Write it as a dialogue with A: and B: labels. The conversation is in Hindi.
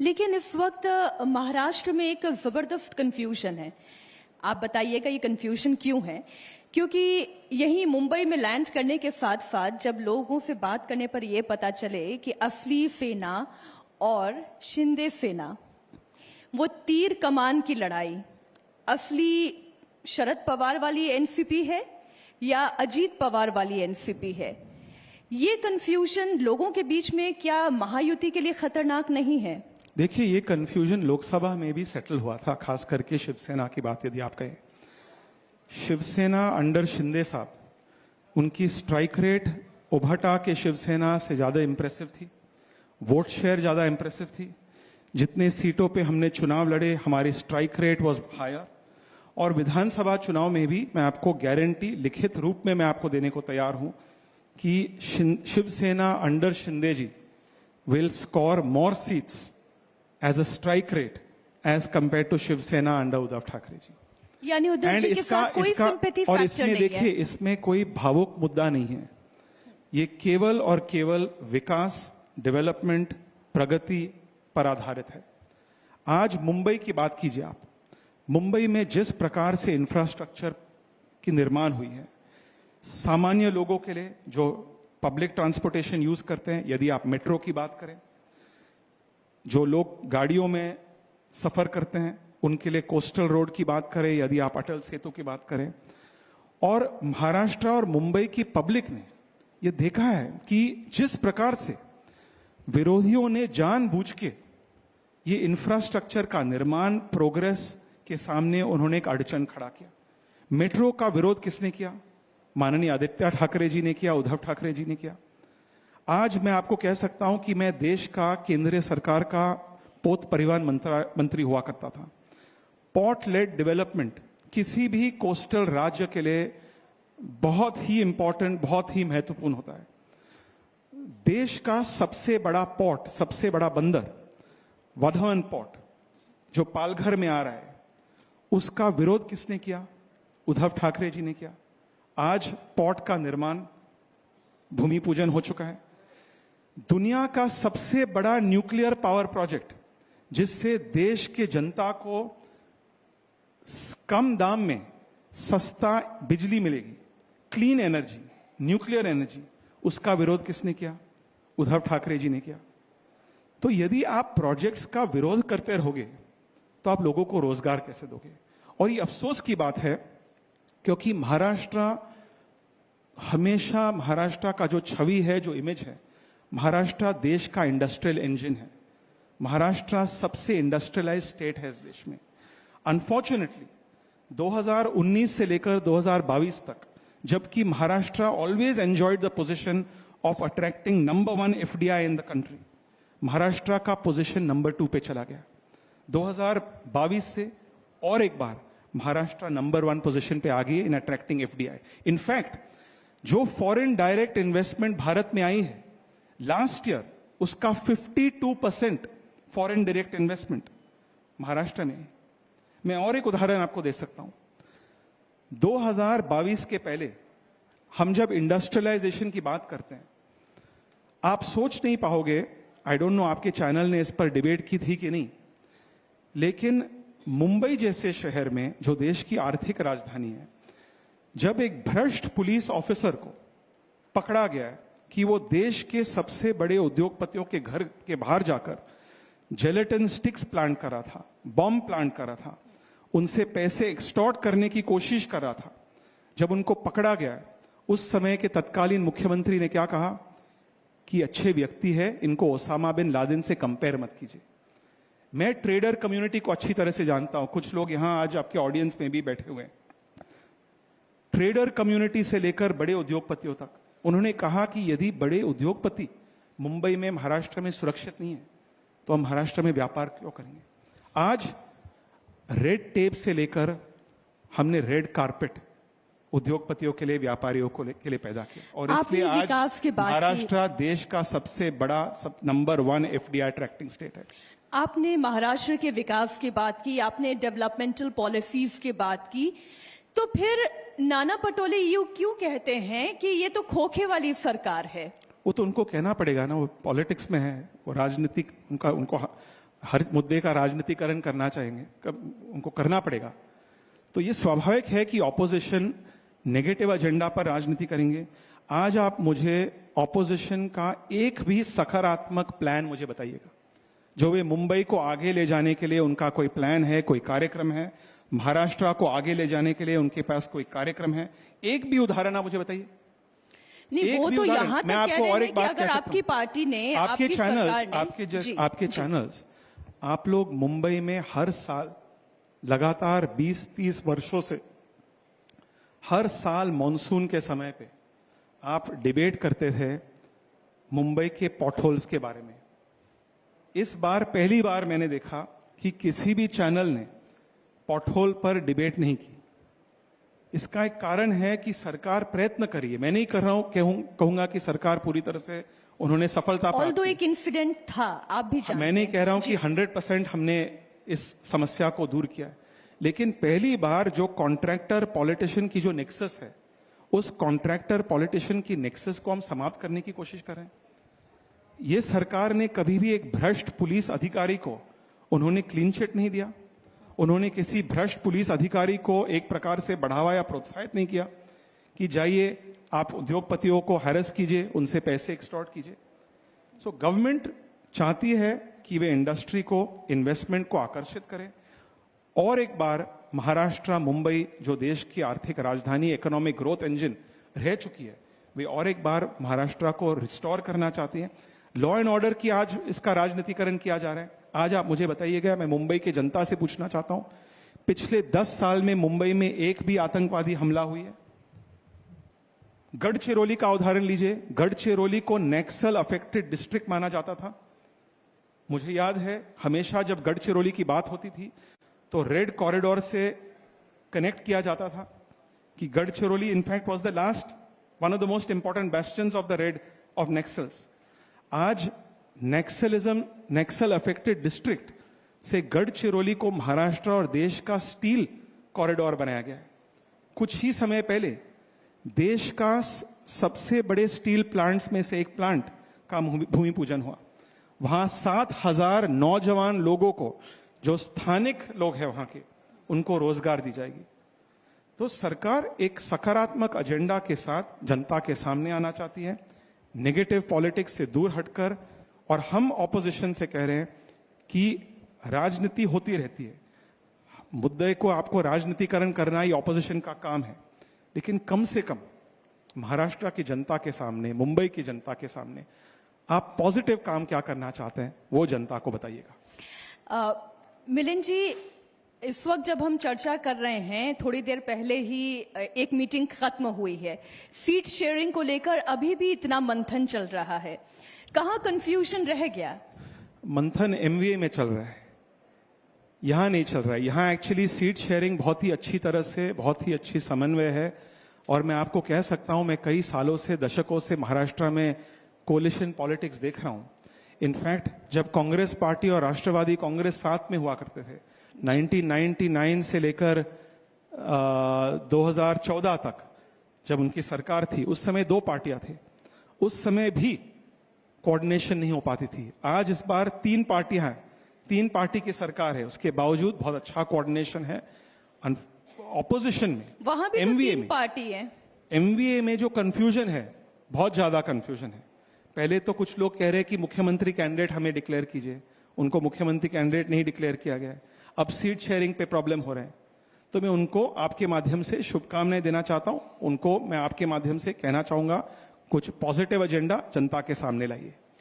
A: लेकिन इस वक्त महाराष्ट्र में एक जबरदस्त कंफ्यूजन है। आप बताइएगा ये कंफ्यूजन क्यों है? क्योंकि यही मुंबई में लैंड करने के साथ साथ जब लोगों से बात करने पर यह पता चले कि असली सेना और शिंदे सेना, वो तीर कमान की लड़ाई असली शरद पवार वाली एनसीपी है या अजीत पवार वाली एनसीपी है, ये कंफ्यूजन लोगों के बीच में क्या महायुति के लिए खतरनाक नहीं है?
B: देखिए, ये कंफ्यूजन लोकसभा में भी सेटल हुआ था, खास करके शिवसेना की बात यदि आप कहें। शिवसेना अंडर शिंदे साहब, उनकी स्ट्राइक रेट उभटा के शिवसेना से ज्यादा इंप्रेसिव थी, वोट शेयर ज्यादा इंप्रेसिव थी। जितने सीटों पे हमने चुनाव लड़े, हमारी स्ट्राइक रेट वॉज हायर। और विधानसभा चुनाव में भी मैं आपको गारंटी लिखित रूप में मैं आपको देने को तैयार हूं कि Shiv Sena under Shinde ji will score more seats as a strike rate as compared to Shiv Sena under Uddhav Thackeray ji.
A: यानी उद्धव जी के साथ कोई सिंपैथी फैक्टर नहीं है।
B: और इसमें देखिए, इसमें कोई भावुक मुद्दा नहीं है। ये केवल और केवल विकास, डेवलपमेंट, प्रगति पर आधारित है। आज मुंबई की बात कीजिए आप। मुंबई में जिस प्रकार से इंफ्रास्ट्रक्चर की निर्माण हुई है, सामान्य लोगों के लिए जो पब्लिक ट्रांसपोर्टेशन यूज करते हैं, यदि आप मेट्रो की बात करें, जो लोग गाड़ियों में सफर करते हैं उनके लिए कोस्टल रोड की बात करें, यदि आप अटल सेतु की बात करें, और महाराष्ट्र और मुंबई की पब्लिक ने यह देखा है कि जिस प्रकार से विरोधियों ने जानबूझ के ये इंफ्रास्ट्रक्चर का निर्माण प्रोग्रेस के सामने उन्होंने एक अड़चन खड़ा किया। मेट्रो का विरोध किसने किया? माननीय आदित्य ठाकरे जी ने किया, उद्धव ठाकरे जी ने किया। आज मैं आपको कह सकता हूं कि मैं देश का, केंद्रीय सरकार का पोत परिवहन मंत्री हुआ करता था। पोर्ट लेड डेवलपमेंट किसी भी कोस्टल राज्य के लिए बहुत ही इंपॉर्टेंट, बहुत ही महत्वपूर्ण होता है। देश का सबसे बड़ा पोर्ट, सबसे बड़ा बंदर वधवन पोर्ट जो पालघर में आ रहा है, उसका विरोध किसने किया? उद्धव ठाकरे जी ने किया। आज पोर्ट का निर्माण, भूमि पूजन हो चुका है। दुनिया का सबसे बड़ा न्यूक्लियर पावर प्रोजेक्ट, जिससे देश के जनता को कम दाम में सस्ता बिजली मिलेगी, क्लीन एनर्जी, न्यूक्लियर एनर्जी, उसका विरोध किसने किया? उद्धव ठाकरे जी ने किया। तो यदि आप प्रोजेक्ट्स का विरोध करते रहोगे तो आप लोगों को रोजगार कैसे दोगे? और ये अफसोस की बात है, क्योंकि महाराष्ट्र का जो छवि है, जो इमेज है, महाराष्ट्र देश का इंडस्ट्रियल इंजन है। महाराष्ट्र सबसे इंडस्ट्रियलाइज स्टेट है इस देश में। अनफॉर्चुनेटली 2019 से लेकर 2022 तक, जबकि Maharashtra always enjoyed the position of attracting number 1 FDI in the country, Maharashtra का पोजीशन नंबर 2 पे चला गया। 2022 से और एक बार महाराष्ट्र नंबर 1 पोजीशन पे आ गई इन अट्रैक्टिंग एफडीआई। इनफैक्ट जो फॉरेन डायरेक्ट इन्वेस्टमेंट भारत में आई है लास्ट ईयर, उसका 52% फॉरेन डायरेक्ट इन्वेस्टमेंट महाराष्ट्र में। मैं और एक उदाहरण आपको दे सकता हूं। 2022 के पहले हम जब इंडस्ट्रियलाइजेशन की बात करते हैं, आप सोच नहीं पाओगे, आई डोंट नो आपके चैनल ने इस पर डिबेट की थी कि नहीं, लेकिन मुंबई जैसे शहर में, जो देश की आर्थिक राजधानी है, जब एक भ्रष्ट पुलिस ऑफिसर को पकड़ा गया कि वो देश के सबसे बड़े उद्योगपतियों के घर के बाहर जाकर जेलेटिन स्टिक्स प्लांट कर रहा था, बॉम्ब प्लांट कर रहा था, उनसे पैसे एक्सटॉर्ट करने की कोशिश कर रहा था, जब उनको पकड़ा गया, उस समय के तत्कालीन मुख्यमंत्री ने क्या कहा कि अच्छे व्यक्ति है, इनको ओसामा बिन लादेन से कंपेयर मत कीजिए। मैं ट्रेडर कम्युनिटी को अच्छी तरह से जानता हूं, कुछ लोग यहां आज आपके ऑडियंस में भी बैठे हुए हैं। ट्रेडर कम्युनिटी से लेकर बड़े उद्योगपतियों तक उन्होंने कहा कि यदि बड़े उद्योगपति मुंबई में, महाराष्ट्र में सुरक्षित नहीं है, तो हम महाराष्ट्र में व्यापार क्यों करेंगे? आज रेड टेप से लेकर हमने रेड कारपेट उद्योगपतियों के लिए, व्यापारियों के लिए पैदा किया, और इसलिए आज महाराष्ट्र देश का सबसे बड़ा नंबर 1 एफडीआई अट्रैक्टिंग स्टेट है।
A: आपने महाराष्ट्र के विकास की बात की, आपने डेवलपमेंटल पॉलिसीज की बात की, तो फिर नाना पटोले यू क्यों कहते हैं कि ये तो खोखे वाली सरकार है?
B: वो तो उनको कहना पड़ेगा ना, वो पॉलिटिक्स में है, वो राजनीतिक उनको हर मुद्दे का राजनीतिकरण करना चाहेंगे, उनको करना पड़ेगा। तो ये स्वाभाविक है कि ऑपोजिशन नेगेटिव एजेंडा पर राजनीति करेंगे। आज आप मुझे ऑपोजिशन का एक भी सकारात्मक प्लान मुझे बताइएगा, जो वे मुंबई को आगे ले जाने के लिए उनका कोई प्लान है, कोई कार्यक्रम है, महाराष्ट्र को आगे ले जाने के लिए उनके पास कोई कार्यक्रम है। एक भी उदाहरण आप मुझे बताइए।
A: नहीं, वो तो यहाँ तक
B: मैं
A: कह
B: आपको
A: रहे
B: और
A: हैं
B: एक
A: कि
B: बात
A: अगर
B: कह सकता
A: आपकी
B: हूं।
A: पार्टी ने,
B: आपके
A: आपकी
B: चैनल्स,
A: सरकार ने,
B: आपके चैनल्स, आप लोग मुंबई में हर साल लगातार 20-30 वर्षों से हर साल मॉनसून के समय पे आप डिबेट करते थे मुंबई के पॉटहोल्स के बारे में। इस बार पहली बार मैंने देखा कि किसी भी चैनल ने पॉटहोल पर डिबेट नहीं की। इसका एक कारण है कि सरकार प्रयत्न करिए। मैं नहीं कर रहा हूं, कहूंगा कि सरकार पूरी तरह से उन्होंने सफलता प्राप्त
A: ऑल्दो
B: की।
A: एक इंसिडेंट था, आप भी जानते
B: मैं नहीं
A: हैं।
B: कह रहा हूं कि 100% हमने इस समस्या को दूर किया है, लेकिन पहली बार जो कॉन्ट्रैक्टर पॉलिटिशियन की जो नेक्सस है, उस कॉन्ट्रैक्टर पॉलिटिशियन की नेक्सस को हम समाप्त करने की कोशिश कर रहे हैं। ये सरकार ने कभी भी एक भ्रष्ट पुलिस अधिकारी को उन्होंने क्लीन चिट नहीं दिया। उन्होंने किसी भ्रष्ट पुलिस अधिकारी को एक प्रकार से बढ़ावा या प्रोत्साहित नहीं किया कि जाइए आप उद्योगपतियों को हैरेस कीजिए, उनसे पैसे एक्सटॉर्ट कीजिए। सो गवर्नमेंट चाहती है कि वे इंडस्ट्री को, इन्वेस्टमेंट को आकर्षित करें। और एक बार महाराष्ट्र, मुंबई जो देश की आर्थिक राजधानी, इकोनॉमिक ग्रोथ इंजन रह चुकी है, वे और एक बार महाराष्ट्र को रिस्टोर करना चाहती हैं। लॉ एंड ऑर्डर की आज इसका राजनीतिकरण किया जा रहा है। आज आप मुझे बताइएगा, मैं मुंबई की जनता से पूछना चाहता हूं, पिछले 10 साल में मुंबई में एक भी आतंकवादी हमला हुई है? गढ़चिरौली का उदाहरण लीजिए। गढ़चिरौली को नक्सल अफेक्टेड डिस्ट्रिक्ट माना जाता था। मुझे याद है हमेशा जब गढ़चिरौली की बात होती थी तो रेड कॉरिडोर से कनेक्ट किया जाता था कि Gadchiroli in fact was the last one of the most important bastions of the rid of Naxals. आज नक्सलिज्म, नक्सल अफेक्टेड डिस्ट्रिक्ट से गढ़चिरौली को महाराष्ट्र और देश का स्टील कॉरिडोर बनाया गया है। कुछ ही समय पहले देश का सबसे बड़े स्टील प्लांट्स में से एक प्लांट का भूमि पूजन हुआ। वहां 7,000 नौजवान लोगों को, जो स्थानिक लोग हैं वहां के, उनको रोजगार दी जाएगी। तो सरकार एक सकारात्मक एजेंडा के साथ जनता के सामने आना चाहती है, नेगेटिव पॉलिटिक्स से दूर हटकर। और हम ऑपोजिशन से कह रहे हैं कि राजनीति होती रहती है, मुद्दे को आपको राजनीतिकरण करना ही ऑपोजिशन का काम है, लेकिन कम से कम महाराष्ट्र की जनता के सामने, मुंबई की जनता के सामने आप पॉजिटिव काम क्या करना चाहते हैं वो जनता को बताइएगा।
A: मिलिंद जी, इस वक्त जब हम चर्चा कर रहे हैं, थोड़ी देर पहले ही एक मीटिंग खत्म हुई है। सीट शेयरिंग को लेकर अभी भी इतना मंथन चल रहा है, कहां कंफ्यूजन रह गया?
B: मंथन एमवीए में चल रहा है, यहां नहीं चल रहा है। यहां एक्चुअली सीट शेयरिंग बहुत ही अच्छी तरह से, बहुत ही अच्छी समन्वय है। और मैं आपको कह सकता हूं, मैं कई सालों से, दशकों से महाराष्ट्र में कोलिशन पॉलिटिक्स देख रहा हूं। इनफैक्ट जब कांग्रेस पार्टी और राष्ट्रवादी कांग्रेस साथ में हुआ करते थे, 1999 से लेकर 2014 तक जब उनकी सरकार थी, उस समय 2 पार्टियां थी, उस समय भी कोऑर्डिनेशन नहीं हो पाती थी। आज इस बार 3 पार्टियां हैं, 3 पार्टी की सरकार है, उसके बावजूद बहुत अच्छा कोऑर्डिनेशन है। ऑपोजिशन में,
A: वहां भी
B: एमवीए
A: तो 3
B: में,
A: पार्टी है।
B: एमवीए में जो कंफ्यूजन है, बहुत ज्यादा कंफ्यूजन है। पहले तो कुछ लोग कह रहे हैं कि मुख्यमंत्री कैंडिडेट हमें डिक्लेयर कीजिए, उनको मुख्यमंत्री कैंडिडेट नहीं डिक्लेयर किया गया है। अब सीट शेयरिंग पे प्रॉब्लम हो रहे हैं, तो मैं उनको आपके माध्यम से शुभकामनाएं देना चाहता हूं। उनको मैं आपके माध्यम से कहना चाहूंगा, कुछ पॉजिटिव एजेंडा जनता के सामने लाइए।